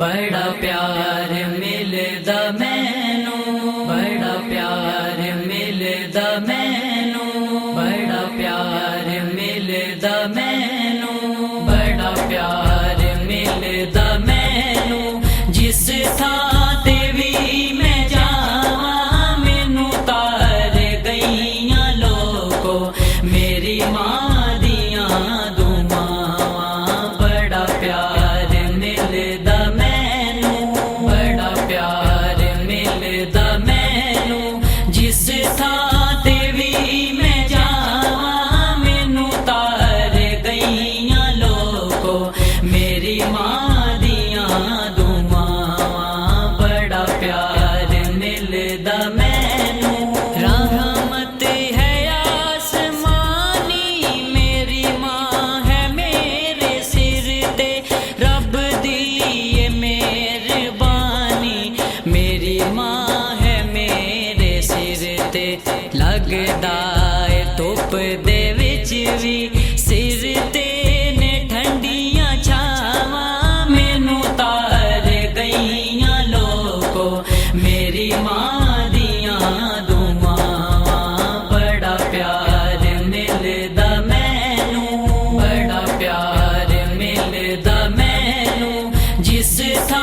बड़ा प्यार मिलदा मैनू, बड़ा प्यार मिलदा मैनू, बड़ा प्यार मिलदा मैनू, बड़ा प्यार मिलदा मैनू। जिस थां ते भी मैं जावां मैनू तार गईयां लोको मेरी मां दियां दुआवां। बड़ा प्यार मिलदा मैनू, बड़ा प्यार मिलदा मैनू। जिस थां ते भी मैं जावां मैनू तार गईयां लोको मेरी मां दियां दुआवां। बड़ा प्यार मिलदा मैनू। रहमत है आसमानी मेरी मां है मेरे सिर ते, रब दी ये मेहरबानी मेरी मां है मेरे सिर ते। लगदा है धुप दे विच भी सिर ते ने ठंडियां छावां मैनू तार गईयां लोको मेरी मां दियां दुआवां। बड़ा प्यार मिलदा मैनू, बड़ा प्यार मिलदा मैनू। जिस थां